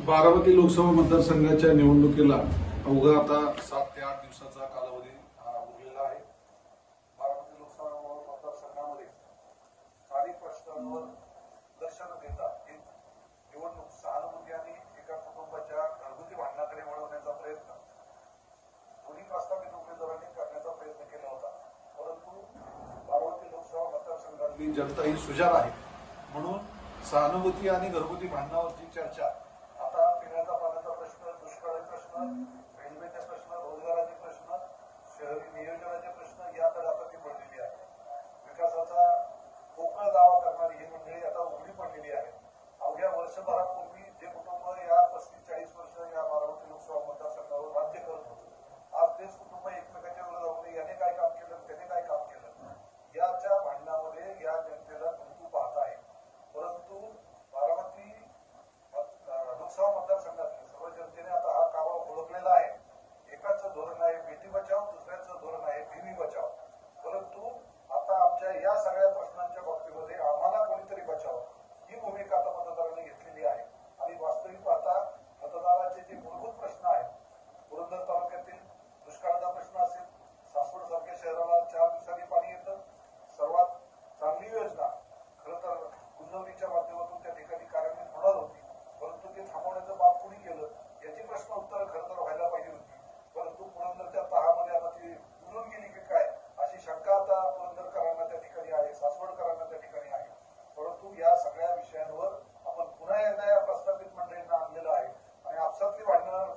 बारामती लोकसभा मतदारसंघाच्या निवडणुकीला अवघा आता 7 ते 8 दिवसाचा कालावधी उरलेला आहे। बारामती लोकसभा मतदारसंघामध्ये स्थानिक प्रश्नांवर लक्ष न देता एक निवडणूक सहानुभूती आणि एका कुटुंबाच्या घरगुती भांडणाकडे वळवण्याचा प्रयत्न दोन्ही प्रस्तावित उमेदवारांनी करण्याचा प्रयत्न केला होता, परंतु बारामती लोकसभा मतदारसंघातली जनता ही सुजाण आहे म्हणून सहानुभूती आणि घरगुती भांडणावरची चर्चा आता पिण्याचा पाण्याचा प्रश्न, दुष्काळाचे प्रश्न, रेल्वेचे प्रश्न, रोजगाराचे प्रश्न, शहरी नियोजनाचे प्रश्न याकडे आता ती वळलेली आहे। विकासाचा पोकळ दावा करणारी ही मंडळी आता उघडी पडलेली आहे। अवघ्या वर्षभरापूर्वी जे कुटुंब या 35-40 वर्ष या बारामती लोकसभा मतदारसंघावर राज्य करत होतं, आज तेच कुटुंब एकमेकाच्या विरोधामध्ये याने काय काम केलं, त्याने काय काम केलं याच्या भांडणामध्ये या जनतेला गुंतू पाहत आहे। परंतु बारामती लोकसभा मतदारसंघातल्या सर्व जनतेने आता हा काबा ओळखलेला आहे। एकाच धोरण आहे बेटी बचाव, दुसऱ्याचं धोरण आहे बीवी बचाव। परंतु आता आमच्या या सगळ्या प्रश्नांच्या बाबतीमध्ये आम्हाला कोणीतरी बचाव ही भूमिका आता मतदारांनी घेतलेली आहे। आणि वास्तविक पाहता मतदाराचे जे मूलभूत प्रश्न आहेत, पुरंदर तालुक्यातील दुष्काळाचा प्रश्न असेल, सासवड सारख्या शहराला 4 दिवसांनी पाणी येतं, सर्वात चांगली योजना खरं तर कुंजवणीच्या माध्यमातून त्या ठिकाणी कार्यान्वित होणार होती, परंतु ते थांबवण्याचं बाब कुणी केलं याची प्रश्न उत्तर खरं तर व्हायला पाहिजे होती। परंतु पुरंदरच्या तहामध्ये आता ती उरून गेली की काय अशी शंका आता पुरंदरकरांना त्या ठिकाणी आहे, सासवडकरांना त्या ठिकाणी आहे। परंतु या सगळ्या विषयांवर आपण पुन्हा एकदा या प्रस्तावित मंडळींना आणलेलं आहे आणि आपसातली भांडणं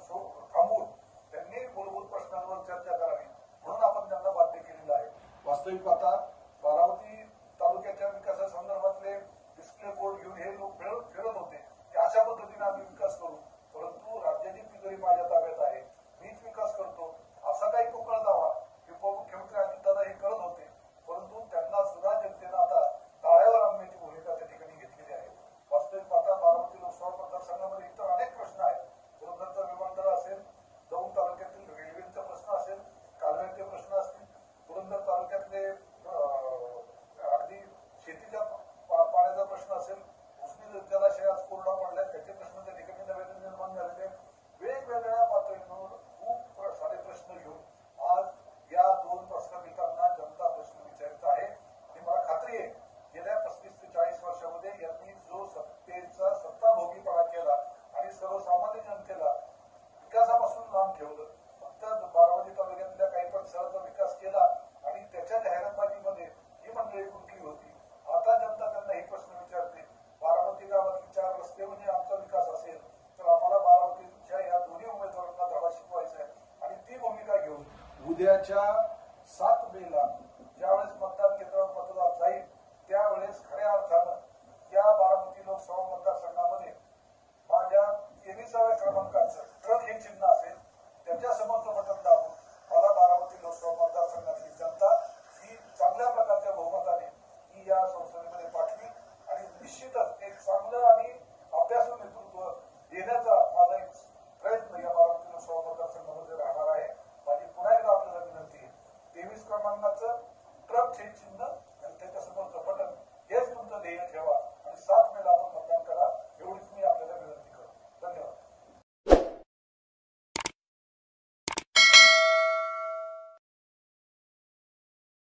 थांबवून त्यांनी मूलभूत प्रश्नांवर चर्चा करावी म्हणून आपण त्यांना बाध्य केलेलं आहे। वास्तविक पाहता बारामती तालुक्याच्या विकासासंदर्भातले डिस्प्ले बोर्ड घेऊन हे लोक फिरत होते की अशा पद्धतीने आम्ही विकास करू, परंतु राज्याची तिजोरी माझ्या ताब्यात आहे, मीच विकास करतो असा काही पोकळ दावा उपमुख्यमंत्री अजितदादा हे करत होते। परंतु त्यांना सुद्धा जनतेनं आता टाळ्यावर आणण्याची भूमिका त्या ठिकाणी घेतलेली आहे। वास्तविक पाहता बारामती लोकसभा मतदारसंघामध्ये इतर अनेक प्रश्न आहेत। पुरंदरचा विमानतळ असेल, दौंड तालुक्यातील रेल्वेचा प्रश्न असेल, कालव्यांचे प्रश्न असतील, पुरंदर तालुक्यातले अगदी शेतीच्या पाण्याचा प्रश्न असेल, उष्णी जलाशय आज कोरडा पडला त्याचे प्रश्न त्या ठिकाणी नव्याने निर्माण झालेले वेगवेगळ्या पातळींवर खूप सारे प्रश्न घेऊन आज या दोन प्रस्तावितांना जनता प्रश्न विचारित आहे। आणि मला खात्री आहे गेल्या 35 ते 40 वर्षामध्ये यांनी जो सत्तेचा सत्ताभोगीपणा केला आणि सर्वसामान्य जनतेला विकासापासून लांब ठेवलं, फक्त बारामती तालुक्यातल्या काही परिसराचा विकास केला आणि त्याच्या जाहिरातबाजीमध्ये ही मंडळी गुंतली होती। आता जनता त्यांना हे प्रश्न विचारते, बारामती गावातील 4 रस्ते म्हणजे आमचा विकास असेल तर आम्हाला बारामतीच्या या दोन्ही उमेदवारांना धडा शिकवायचा आहे। आणि ती भूमिका घेऊन उद्याच्या